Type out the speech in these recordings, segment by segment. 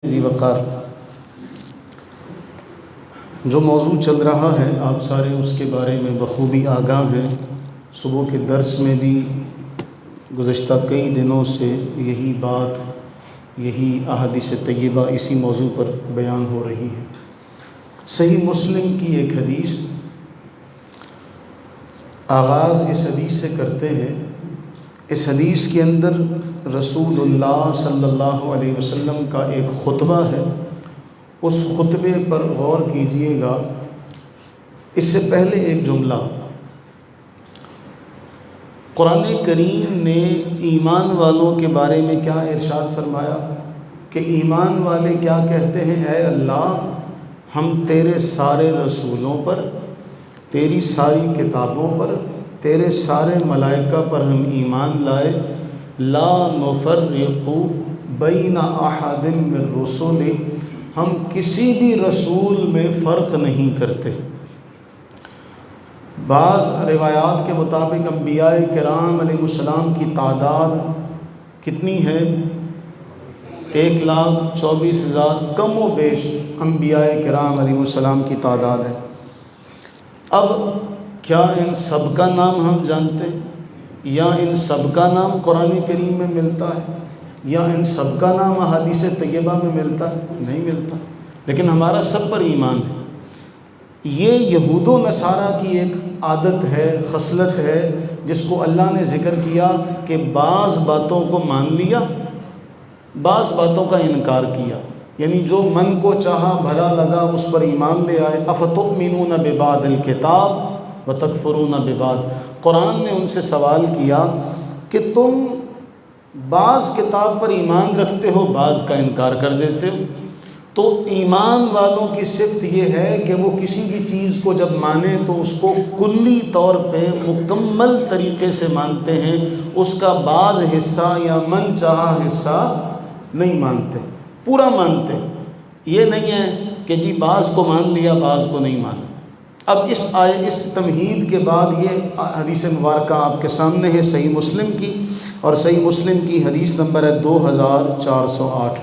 ذی وقار جو موضوع چل رہا ہے آپ سارے اس کے بارے میں بخوبی آگاہ ہیں۔ صبح کے درس میں بھی گزشتہ کئی دنوں سے یہی بات، یہی احادیث طیبہ اسی موضوع پر بیان ہو رہی ہے۔ صحیح مسلم کی ایک حدیث، آغاز اس حدیث سے کرتے ہیں۔ اس حدیث کے اندر رسول اللہ صلی اللہ علیہ وسلم کا ایک خطبہ ہے، اس خطبے پر غور کیجئے گا۔ اس سے پہلے ایک جملہ، قرآن کریم نے ایمان والوں کے بارے میں کیا ارشاد فرمایا کہ ایمان والے کیا کہتے ہیں؟ اے اللہ، ہم تیرے سارے رسولوں پر، تیری ساری کتابوں پر، تیرے سارے ملائکہ پر ہم ایمان لائے، لا نفرق بین احد من رسل، ہم کسی بھی رسول میں فرق نہیں کرتے۔ بعض روایات کے مطابق انبیاء کرام علیہ السلام کی تعداد کتنی ہے؟ 1,24,000، کم و بیش انبیاء کرام علیہ السلام کی تعداد ہے۔ اب کیا ان سب کا نام ہم جانتے ہیں، یا ان سب کا نام قرآن کریم میں ملتا ہے، یا ان سب کا نام احادیث طیبہ میں ملتا ہے؟ نہیں ملتا، لیکن ہمارا سب پر ایمان ہے۔ یہ یہود و نصارہ کی ایک عادت ہے، خصلت ہے، جس کو اللہ نے ذکر کیا کہ بعض باتوں کو مان لیا، بعض باتوں کا انکار کیا، یعنی جو من کو چاہا بھلا لگا اس پر ایمان لے آئے۔ افتؤمنون ببعض الکتاب وتکفرون ببعض، قرآن نے ان سے سوال کیا کہ تم بعض کتاب پر ایمان رکھتے ہو، بعض کا انکار کر دیتے ہو۔ تو ایمان والوں کی صفت یہ ہے کہ وہ کسی بھی چیز کو جب مانیں تو اس کو کلی طور پہ مکمل طریقے سے مانتے ہیں، اس کا بعض حصہ یا من چاہا حصہ نہیں مانتے، پورا مانتے۔ یہ نہیں ہے کہ جی بعض کو مان لیا بعض کو نہیں مانا۔ اب اس تمہید کے بعد یہ حدیث مبارکہ آپ کے سامنے ہے، صحیح مسلم کی، اور صحیح مسلم کی حدیث نمبر ہے 2408۔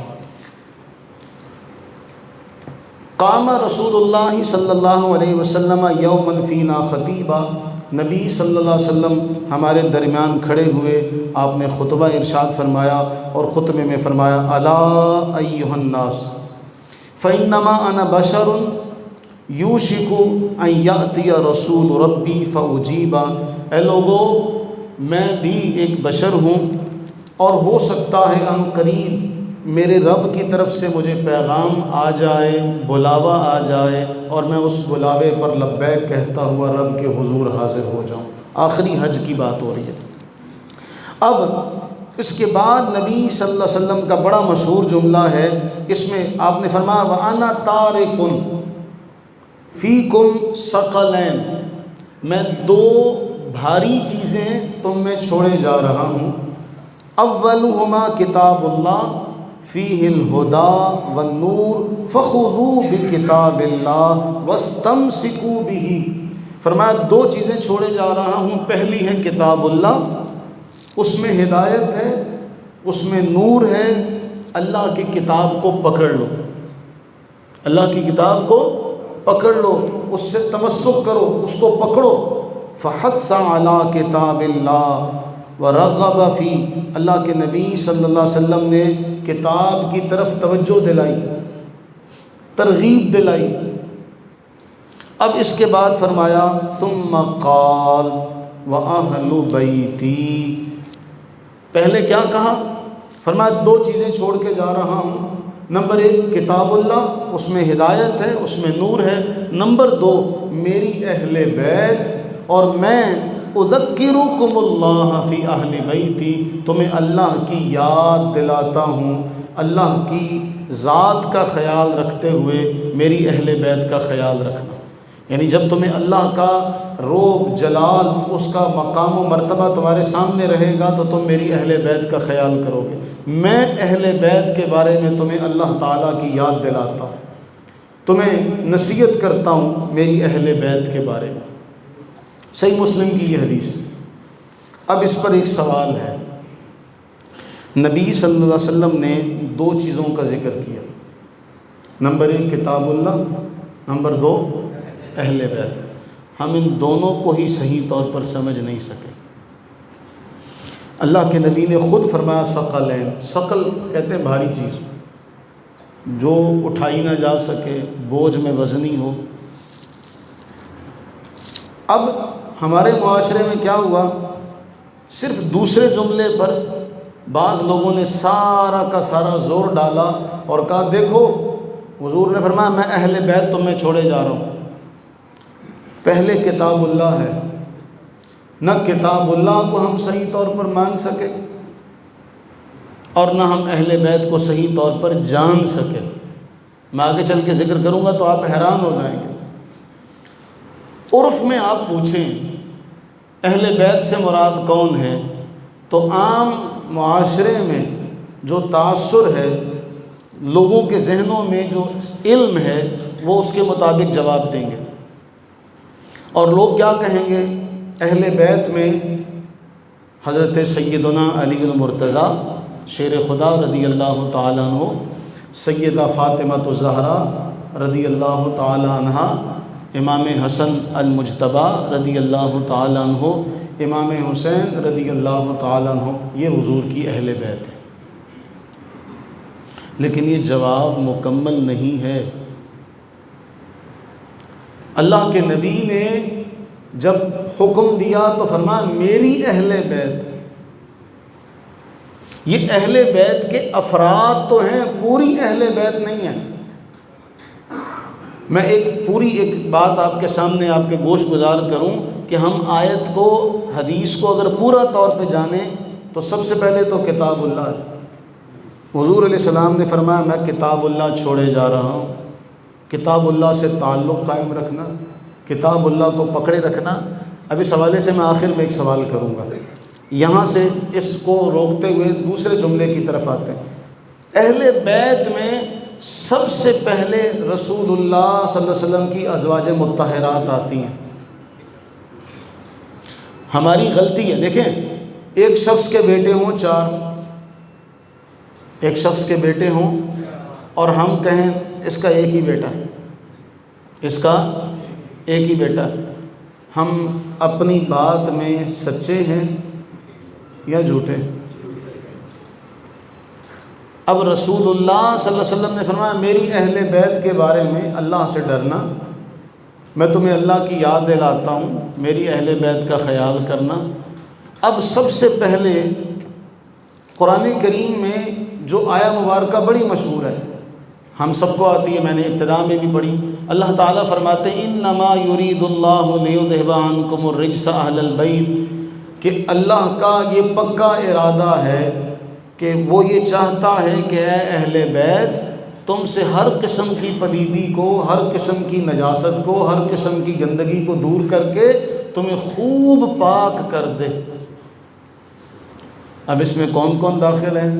قام رسول اللہ صلی اللہ علیہ وسلم یوما فینا خطیبا، نبی صلی اللہ علیہ وسلم ہمارے درمیان کھڑے ہوئے، آپ نے خطبہ ارشاد فرمایا، اور خطبے میں فرمایا الا ایھا الناس فانما انا بشر یوشک ان یاتی رسول ربی فاجیبا، اے لوگو میں بھی ایک بشر ہوں، اور ہو سکتا ہے ان قریب میرے رب کی طرف سے مجھے پیغام آ جائے، بلاوا آ جائے، اور میں اس بلاوے پر لبیک کہتا ہوا رب کے حضور حاضر ہو جاؤں۔ آخری حج کی بات ہو رہی ہے۔ اب اس کے بعد نبی صلی اللہ علیہ وسلم کا بڑا مشہور جملہ ہے، اس میں آپ نے فرمایا وَأَنَا تَارِكٌ فِيكُمْ ثَقَلَيْنِ، میں دو بھاری چیزیں تم میں چھوڑے جا رہا ہوں۔ اولہما کتاب اللہ فیہ الہدی والنور فخذوا بکتاب اللہ واستمسکوا بہ، فرمایا دو چیزیں چھوڑے جا رہا ہوں، پہلی ہے کتاب اللہ، اس میں ہدایت ہے، اس میں نور ہے، اللہ کی کتاب کو پکڑ لو، اللہ کی کتاب کو پکڑ لو، اس سے تمسک کرو، اس کو پکڑو۔ فحث علی کتاب اللہ ورغب فی، اللہ کے نبی صلی اللہ علیہ وسلم نے کتاب کی طرف توجہ دلائی، ترغیب دلائی۔ اب اس کے بعد فرمایا ثم قال واہل بیتی، پہلے کیا کہا؟ فرمایا دو چیزیں چھوڑ کے جا رہا ہوں، نمبر 1 کتاب اللہ، اس میں ہدایت ہے، اس میں نور ہے، نمبر 2 میری اہل بیت، اور میں اذکرکم اللہ فی اہل بیتی، تمہیں اللہ کی یاد دلاتا ہوں، اللہ کی ذات کا خیال رکھتے ہوئے میری اہل بیت کا خیال رکھنا، یعنی جب تمہیں اللہ کا روب جلال، اس کا مقام و مرتبہ تمہارے سامنے رہے گا تو تم میری اہل بیت کا خیال کرو گے۔ میں اہل بیت کے بارے میں تمہیں اللہ تعالیٰ کی یاد دلاتا ہوں، تمہیں نصیحت کرتا ہوں میری اہل بیت کے بارے میں۔ صحیح مسلم کی یہ حدیث۔ اب اس پر ایک سوال ہے، نبی صلی اللہ علیہ وسلم نے دو چیزوں کا ذکر کیا، نمبر 1 کتاب اللہ، نمبر 2 اہل بیت۔ ہم ان دونوں کو ہی صحیح طور پر سمجھ نہیں سکے۔ اللہ کے نبی نے خود فرمایا ثقلین، ثقل کہتے ہیں بھاری چیز جو اٹھائی نہ جا سکے، بوجھ میں وزنی ہو۔ اب ہمارے معاشرے میں کیا ہوا، صرف دوسرے جملے پر بعض لوگوں نے سارا کا سارا زور ڈالا اور کہا دیکھو حضور نے فرمایا میں اہل بیت تمہیں چھوڑے جا رہا ہوں۔ پہلے کتاب اللہ ہے، نہ کتاب اللہ کو ہم صحیح طور پر مان سکے اور نہ ہم اہل بیت کو صحیح طور پر جان سکے۔ میں آگے چل کے ذکر کروں گا تو آپ حیران ہو جائیں گے۔ عرف میں آپ پوچھیں اہل بیت سے مراد کون ہے تو عام معاشرے میں جو تاثر ہے، لوگوں کے ذہنوں میں جو علم ہے وہ اس کے مطابق جواب دیں گے، اور لوگ کیا کہیں گے، اہل بیت میں حضرت سیدنا علی المرتضیٰ شیر خدا رضی اللہ تعالیٰ عنہ، سیدہ فاطمہ الزہرا رضی اللہ تعالیٰ عنہ، امام حسن المجتبیٰ رضی اللہ تعالیٰ عنہ، امام حسین رضی اللہ تعالیٰ عنہ، یہ حضور کی اہل بیت ہے۔ لیکن یہ جواب مکمل نہیں ہے۔ اللہ کے نبی نے جب حکم دیا تو فرمایا میری اہل بیت، یہ اہل بیت کے افراد تو ہیں، پوری اہل بیت نہیں ہے۔ میں ایک بات آپ کے سامنے آپ کے گوش گزار کروں کہ ہم آیت کو، حدیث کو اگر پورا طور پہ جانیں تو سب سے پہلے تو کتاب اللہ ہے۔ حضور علیہ السلام نے فرمایا میں کتاب اللہ چھوڑے جا رہا ہوں۔ کتاب اللہ سے تعلق قائم رکھنا، کتاب اللہ کو پکڑے رکھنا۔ اب اس حوالے سے میں آخر میں ایک سوال کروں گا، یہاں سے اس کو روکتے ہوئے دوسرے جملے کی طرف آتے ہیں۔ اہل بیت میں سب سے پہلے رسول اللہ صلی اللہ علیہ وسلم کی ازواج مطہرات آتی ہیں۔ ہماری غلطی ہے، دیکھیں ایک شخص کے بیٹے ہوں 4، ایک شخص کے بیٹے ہوں اور ہم کہیں اس کا ایک ہی بیٹا ہے، اس کا ایک ہی بیٹا، ہم اپنی بات میں سچے ہیں یا جھوٹے؟ اب رسول اللہ صلی اللہ علیہ وسلم نے فرمایا میری اہل بیت کے بارے میں اللہ سے ڈرنا، میں تمہیں اللہ کی یاد دلاتا ہوں، میری اہل بیت کا خیال کرنا۔ اب سب سے پہلے قرآن کریم میں جو آیا مبارکہ بڑی مشہور ہے، ہم سب کو آتی ہے، میں نے ابتدا میں بھی پڑھی۔ اللہ تعالیٰ فرماتے ہیں انما یرید اللہ لیذھب عنکم الرجس اہل البیت، کہ اللہ کا یہ پکا ارادہ ہے کہ وہ یہ چاہتا ہے کہ اے اہل بیت تم سے ہر قسم کی پلیدی کو، ہر قسم کی نجاست کو، ہر قسم کی گندگی کو دور کر کے تمہیں خوب پاک کر دے۔ اب اس میں کون کون داخل ہیں؟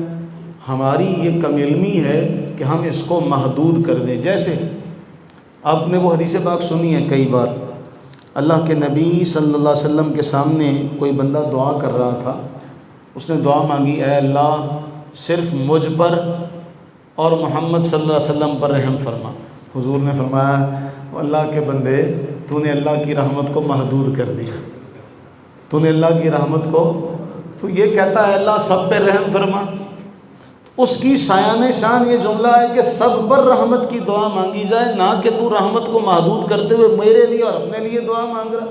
ہماری یہ کم علمی ہے کہ ہم اس کو محدود کر دیں۔ جیسے آپ نے وہ حدیث پاک سنی ہے کئی بار، اللہ کے نبی صلی اللہ علیہ وسلم کے سامنے کوئی بندہ دعا کر رہا تھا، اس نے دعا مانگی اے اللہ صرف مجھ پر اور محمد صلی اللہ علیہ وسلم پر رحم فرما۔ حضور نے فرمایا اللہ کے بندے تو نے اللہ کی رحمت کو محدود کر دیا، تو نے اللہ کی رحمت کو، تو یہ کہتا ہے اللہ سب پہ رحم فرما۔ اس کی شایان شان یہ جملہ ہے کہ سب پر رحمت کی دعا مانگی جائے، نہ کہ تو رحمت کو محدود کرتے ہوئے میرے لیے اور اپنے لیے دعا مانگ رہا۔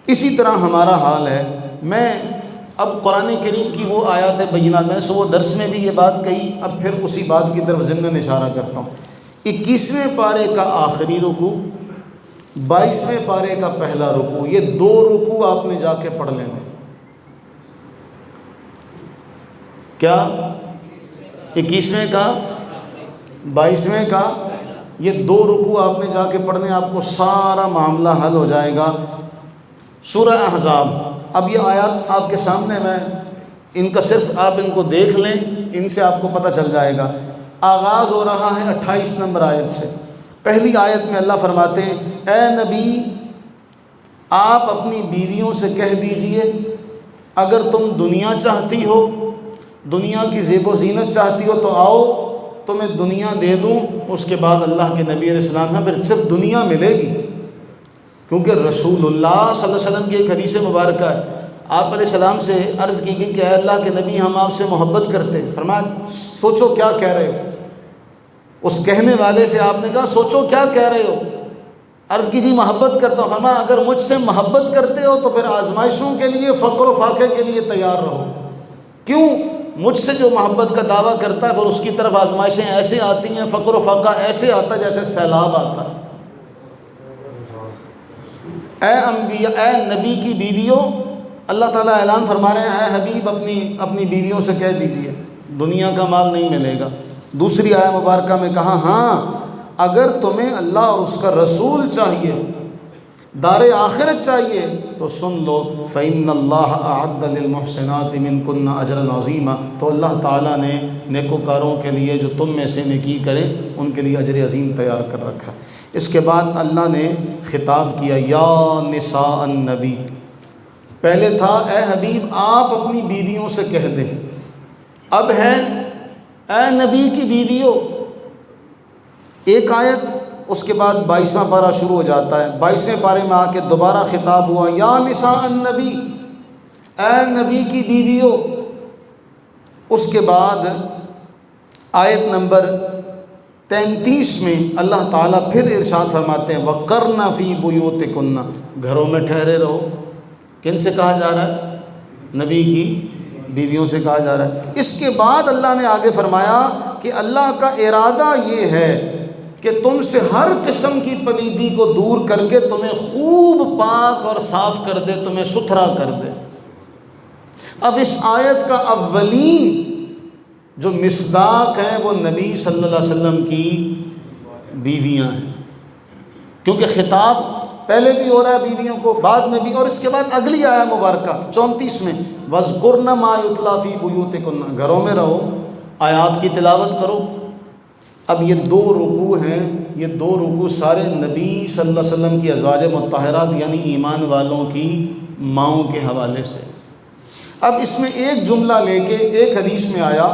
اسی طرح ہمارا حال ہے۔ میں اب قرآن کریم کی وہ آیات بینات، میں نے وہ درس میں بھی یہ بات کہی، اب پھر اسی بات کی طرف ضمن اشارہ کرتا ہوں۔ 21ویں پارے کا آخری رکوع، 22ویں پارے کا پہلا رکوع، یہ 2 رکوع آپ نے جا کے پڑھ لینے۔ کیا 21ویں کا 22ویں کا یہ 2 رکوع آپ نے جا کے پڑھنے، آپ کو سارا معاملہ حل ہو جائے گا۔ سورہ احزاب، اب یہ آیات آپ کے سامنے، میں ان کا صرف آپ ان کو دیکھ لیں، ان سے آپ کو پتہ چل جائے گا۔ آغاز ہو رہا ہے 28 نمبر آیت سے۔ پہلی آیت میں اللہ فرماتے ہیں اے نبی آپ اپنی بیویوں سے کہہ دیجئے اگر تم دنیا چاہتی ہو، دنیا کی زیب و زینت چاہتی ہو تو آؤ تمہیں دنیا دے دوں، اس کے بعد اللہ کے نبی علیہ السلام پھر صرف دنیا ملے گی، کیونکہ رسول اللہ صلی اللہ علیہ وسلم کی ایک حدیث مبارکہ ہے، آپ علیہ السلام سے عرض کی گئی کہ اے اللہ کے نبی ہم آپ سے محبت کرتے ہیں، فرمایا سوچو کیا کہہ رہے ہو؟ اس کہنے والے سے آپ نے کہا سوچو کیا کہہ رہے ہو؟ عرض کی جی محبت کرتا ہوں، فرمایا اگر مجھ سے محبت کرتے ہو تو پھر آزمائشوں کے لیے، فقر و فاقے کے لیے تیار رہو، کیوں؟ مجھ سے جو محبت کا دعویٰ کرتا ہے پھر اس کی طرف آزمائشیں ایسے آتی ہیں، فقر و فاقہ ایسے آتا ہے جیسے سیلاب آتا ہے۔ اے انبیاء، اے نبی کی بیویوں، اللہ تعالیٰ اعلان فرما رہے ہیں اے حبیب اپنی بیویوں سے کہہ دیجئے دنیا کا مال نہیں ملے گا۔ دوسری آیہ مبارکہ میں کہا ہاں اگر تمہیں اللہ اور اس کا رسول چاہیے، دار آخرت چاہیے تو سن لو فإن اللہ اعد للمحسنات منکن اجرا عظیما، تو اللہ تعالیٰ نے نیکوکاروں کے لیے جو تم میں سے نیکی کریں ان کے لیے اجر عظیم تیار کر رکھا۔ اس کے بعد اللہ نے خطاب کیا یا نساء النبی، پہلے تھا اے حبیب آپ اپنی بیویوں سے کہہ دیں، اب ہے اے نبی کی بیویوں، ایک آیت اس کے بعد 22واں پارہ شروع ہو جاتا ہے، 22ویں پارے میں آ کے دوبارہ خطاب ہوا یا نساء النبی، اے نبی کی بیویوں۔ اس کے بعد آیت نمبر 33 میں اللہ تعالیٰ پھر ارشاد فرماتے ہیں وَقَرْنَ فِي بُيُوتِكُنَّ، گھروں میں ٹھہرے رہو۔ کن سے کہا جا رہا ہے؟ نبی کی بیویوں سے کہا جا رہا ہے۔ اس کے بعد اللہ نے آگے فرمایا کہ اللہ کا ارادہ یہ ہے کہ تم سے ہر قسم کی پلیدی کو دور کر کے تمہیں خوب پاک اور صاف کر دے، تمہیں ستھرا کر دے۔ اب اس آیت کا اولین جو مصداق ہیں وہ نبی صلی اللہ علیہ وسلم کی بیویاں ہیں، کیونکہ خطاب پہلے بھی ہو رہا ہے بیویوں کو، بعد میں بھی، اور اس کے بعد اگلی آیہ مبارکہ 34 میں وَاذْكُرْنَ مَا يُتْلَىٰ فِي بُيُوتِكُنَّ، گھروں میں رہو، آیات کی تلاوت کرو۔ اب یہ دو رکوع ہیں، یہ دو رکوع سارے نبی صلی اللہ علیہ وسلم کی ازواج مطہرات یعنی ایمان والوں کی ماؤں کے حوالے سے۔ اب اس میں ایک جملہ لے کے ایک حدیث میں آیا،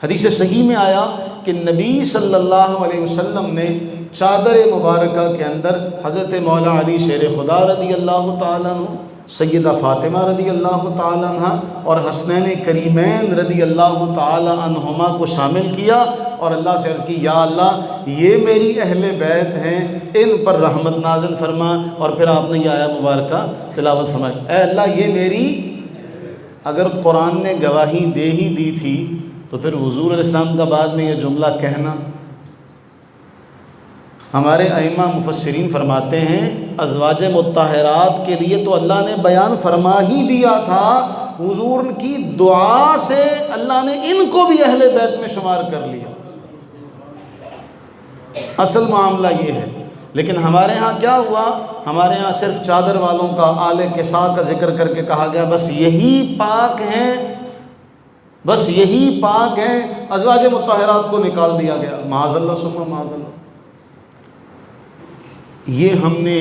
حدیث صحیح میں آیا کہ نبی صلی اللہ علیہ وسلم نے چادر مبارکہ کے اندر حضرت مولا علی شیر خدا رضی اللہ تعالیٰ عنہ، سیدہ فاطمہ رضی اللہ تعالیٰ عنہ اور حسنین کریمین رضی اللہ تعالیٰ عنہما کو شامل کیا اور اللہ سے عرض کی یا اللہ یہ میری اہل بیت ہیں، ان پر رحمت نازل فرما، اور پھر آپ نے یہ آیہ مبارکہ تلاوت فرمائی اے اللہ یہ میری، اگر قرآن نے گواہی دے ہی دی تھی تو پھر حضور علیہ السلام کا بعد میں یہ جملہ کہنا۔ ہمارے ائمہ مفسرین فرماتے ہیں ازواج مطہرات کے لیے تو اللہ نے بیان فرما ہی دیا تھا، حضور کی دعا سے اللہ نے ان کو بھی اہل بیت میں شمار کر لیا۔ اصل معاملہ یہ ہے، لیکن ہمارے ہاں کیا ہوا، ہمارے ہاں صرف چادر والوں کا، آل کساء کا ذکر کر کے کہا گیا بس یہی پاک ہیں، بس یہی پاک ہیں، ازواج مطہرات کو نکال دیا گیا، معاذ اللہ ثم معاذ اللہ۔ یہ ہم نے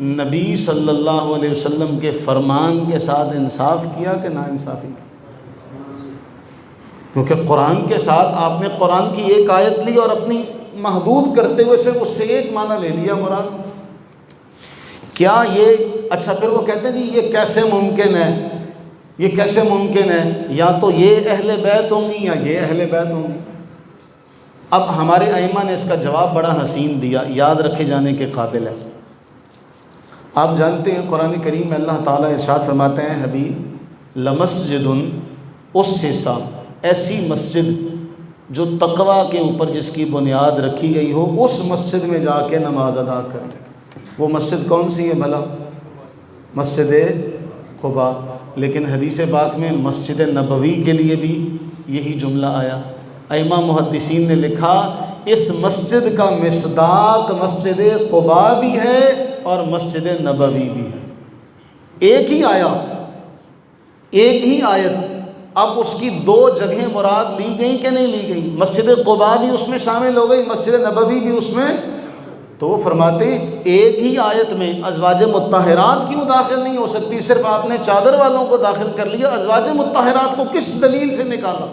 نبی صلی اللہ علیہ وسلم کے فرمان کے ساتھ انصاف کیا کہ نا انصافی کی؟ کیونکہ قرآن کے ساتھ آپ نے قرآن کی ایک آیت لی اور اپنی محدود کرتے ہوئے صرف اس سے ایک معنی لے لیا مراد۔ کیا یہ اچھا پھر وہ کہتے ہیں جی یہ کیسے ممکن ہے، یہ کیسے ممکن ہے، یا تو یہ اہل بیت ہوں گی یا یہ اہل بیت ہوں گی۔ اب ہمارے ائمہ نے اس کا جواب بڑا حسین دیا، یاد رکھے جانے کے قابل ہے۔ آپ جانتے ہیں قرآن کریم میں اللہ تعالیٰ ارشاد فرماتے ہیں حبیب لمسجد اسس، ایسی مسجد جو تقوی کے اوپر جس کی بنیاد رکھی گئی ہو اس مسجد میں جا کے نماز ادا کریں۔ وہ مسجد کون سی ہے بھلا؟ مسجد قباء۔ لیکن حدیث پاک میں مسجد نبوی کے لیے بھی یہی جملہ آیا۔ ائمہ محدثین نے لکھا اس مسجد کا مصداق مسجد قباء بھی ہے اور مسجد نبوی بھی ہے، ایک ہی آیا، ایک ہی آیت۔ اب اس کی دو جگہیں مراد لی گئیں کہ نہیں لی گئیں؟ مسجد قباء بھی اس میں شامل ہو گئی، مسجد نبوی بھی اس میں۔ تو وہ فرماتے ہیں ایک ہی آیت میں ازواج مطہرات کیوں داخل نہیں ہو سکتی؟ صرف آپ نے چادر والوں کو داخل کر لیا، ازواج مطہرات کو کس دلیل سے نکالا؟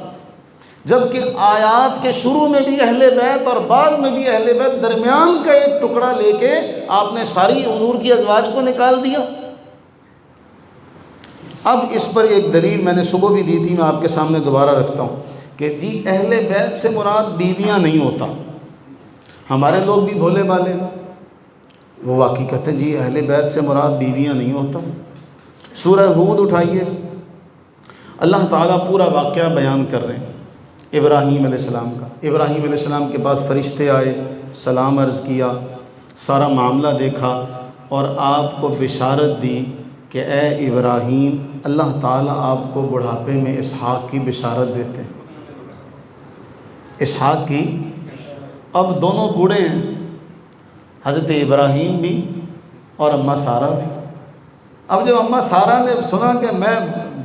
جبکہ آیات کے شروع میں بھی اہل بیت اور بعد میں بھی اہل بیت، درمیان کا ایک ٹکڑا لے کے آپ نے ساری حضور کی ازواج کو نکال دیا۔ اب اس پر ایک دلیل میں نے صبح بھی دی تھی، میں آپ کے سامنے دوبارہ رکھتا ہوں کہ جی اہل بیت سے مراد بیویاں نہیں ہوتا۔ ہمارے لوگ بھی بھولے بالے وہ واقعی کہتے ہیں جی اہل بیت سے مراد بیویاں نہیں ہوتا۔ سورہ ہود اٹھائیے، اللہ تعالیٰ پورا واقعہ بیان کر رہے ہیں ابراہیم علیہ السلام کا۔ ابراہیم علیہ السلام کے پاس فرشتے آئے، سلام عرض کیا، سارا معاملہ دیکھا اور آپ کو بشارت دی کہ اے ابراہیم، اللہ تعالیٰ آپ کو بڑھاپے میں اسحاق کی بشارت دیتے ہیں۔ اسحاق کی، اب دونوں بوڑھے ہیں، حضرت ابراہیم بھی اور اماں سارہ بھی۔ اب جب اماں سارہ نے سنا کہ میں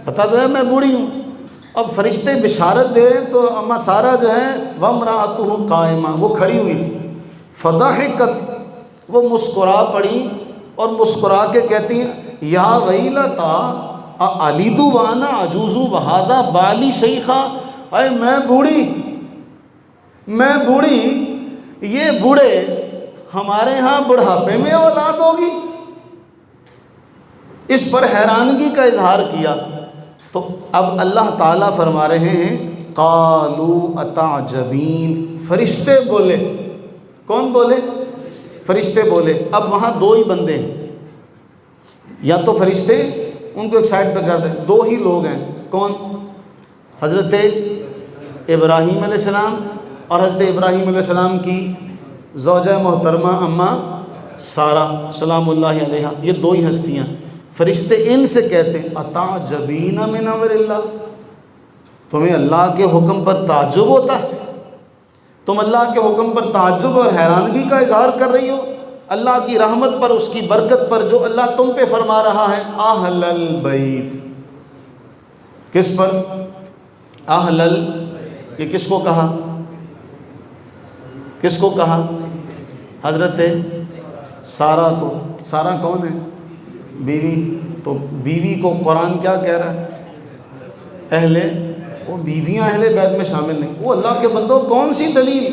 پتہ تو ہے میں بوڑھی ہوں، اب فرشتے بشارت دے رہے ہیں، تو اماں سارہ جو ہے وامرأتہ قائمہ، وہ کھڑی ہوئی تھی، فضحکت، وہ مسکرا پڑی اور مسکرا کے کہتی ہیں یا ویلتا الید وانا عجوز وہذا بالی شیخا، اے میں بوڑھی، یہ بوڑھے، ہمارے ہاں بڑھاپے میں اولاد ہوگی۔ اس پر حیرانگی کا اظہار کیا۔ تو اب اللہ تعالیٰ فرما رہے ہیں قالوا اتعجبین، فرشتے بولے۔ کون بولے؟ فرشتے بولے۔ اب وہاں دو ہی بندے ہیں، یا تو فرشتے ان کو ایک سائڈ پہ کر دیں، دو ہی لوگ ہیں۔ کون؟ حضرت ابراہیم علیہ السلام اور حضرت ابراہیم علیہ السلام کی زوجہ محترمہ اماں سارہ سلام اللہ علیہا، یہ دو ہی ہستیاں۔ فرشتے ان سے کہتے ہیں اتعجبین من امر اللہ، تمہیں اللہ کے حکم پر تعجب ہوتا ہے؟ تم اللہ کے حکم پر تعجب اور حیرانگی کا اظہار کر رہی ہو اللہ کی رحمت پر، اس کی برکت پر جو اللہ تم پہ فرما رہا ہے۔ اہل البیت، کس پر؟ اہل یہ کس کو کہا؟ کس کو کہا؟ حضرت سارہ کو۔ سارہ کون ہے؟ بیوی۔ تو بیوی کو قرآن کیا کہہ رہا ہے؟ وہ بیویاں اہل بیت میں شامل نہیں۔ وہ اللہ کے بندوں، کون سی دلیل؟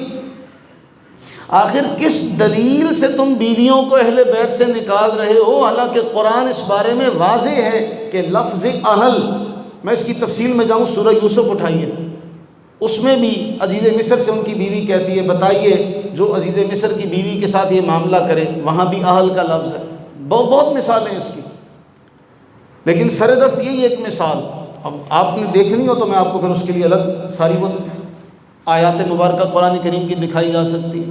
آخر کس دلیل سے تم بیویوں کو اہل بیت سے نکال رہے ہو؟ حالانکہ قرآن اس بارے میں واضح ہے کہ لفظ اہل، میں اس کی تفصیل میں جاؤں، سورہ یوسف اٹھائیے، اس میں بھی عزیز مصر سے ان کی بیوی کہتی ہے بتائیے جو عزیز مصر کی بیوی کے ساتھ یہ معاملہ کرے، وہاں بھی اہل کا لفظ ہے۔ بہت مثالیں ہیں اس کی، لیکن سر دست یہی ایک مثال، اب آپ نے دیکھنی ہو تو میں آپ کو پھر اس کے لیے الگ ساری وہ آیات مبارکہ قرآن کریم کی دکھائی جا سکتی،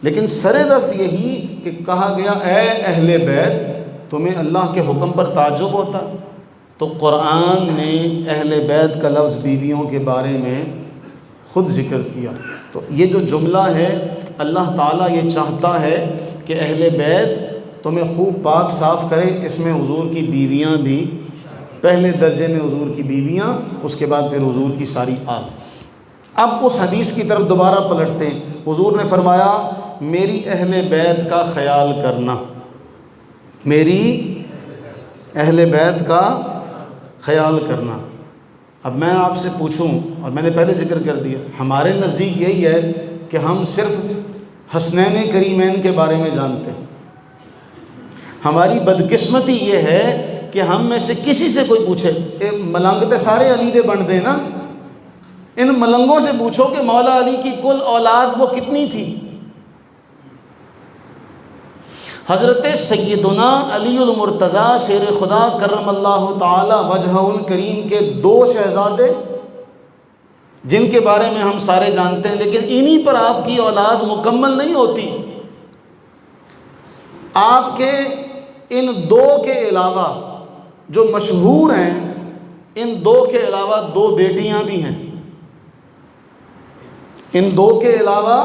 لیکن سر دست یہی کہ کہا گیا اے اہل بیت تمہیں اللہ کے حکم پر تعجب ہوتا۔ تو قرآن نے اہل بیت کا لفظ بیویوں کے بارے میں خود ذکر کیا۔ تو یہ جو جملہ ہے، اللہ تعالیٰ یہ چاہتا ہے کہ اہل بیت تمہیں خوب پاک صاف کرے، اس میں حضور کی بیویاں بھی پہلے درجے میں، حضور کی بیویاں، اس کے بعد پھر حضور کی ساری آل۔ اب اس حدیث کی طرف دوبارہ پلٹتے ہیں۔ حضور نے فرمایا میری اہل بیت کا خیال کرنا، میری اہل بیت کا خیال کرنا۔ اب میں آپ سے پوچھوں، اور میں نے پہلے ذکر کر دیا، ہمارے نزدیک یہی ہے کہ ہم صرف حسنین کریمین کے بارے میں جانتے ہیں۔ ہماری بدقسمتی یہ ہے کہ ہم میں سے کسی سے کوئی پوچھے، ملنگ تے سارے علی دے بن دے نا، ان ملنگوں سے پوچھو کہ مولا علی کی کل اولاد وہ کتنی تھی۔ حضرت سیدنا علی المرتضیٰ شیر خدا کرم اللہ تعالی وجہہ الکریم کے دو شہزادے جن کے بارے میں ہم سارے جانتے ہیں، لیکن انہی پر آپ کی اولاد مکمل نہیں ہوتی۔ آپ کے ان دو کے علاوہ جو مشہور ہیں، ان دو کے علاوہ دو بیٹیاں بھی ہیں۔ ان دو کے علاوہ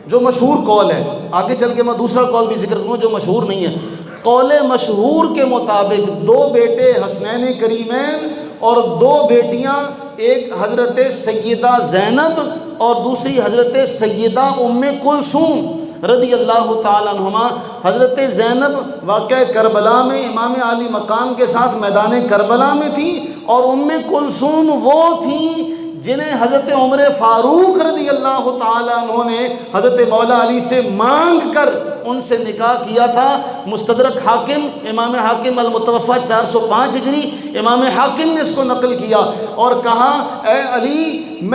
جو مشہور قول ہے، آگے چل کے میں دوسرا قول بھی ذکر کروں جو مشہور نہیں ہے، قول مشہور کے مطابق دو بیٹے حسنین کریمین اور دو بیٹیاں، ایک حضرت سیدہ زینب اور دوسری حضرت سیدہ ام کلثوم رضی اللہ تعالیٰ عنہما۔ حضرت زینب واقعہ کربلا میں امام عالی مقام کے ساتھ میدان کربلا میں تھی، اور ام کلثوم وہ تھیں جنہیں حضرت عمر فاروق رضی اللہ تعالیٰ عنہ نے حضرت مولا علی سے مانگ کر ان سے نکاح کیا تھا۔ مستدرک حاکم، امام حاکم المتوفیٰ 405 ہجری، امام حاکم نے اس کو نقل کیا اور کہا اے علی، میں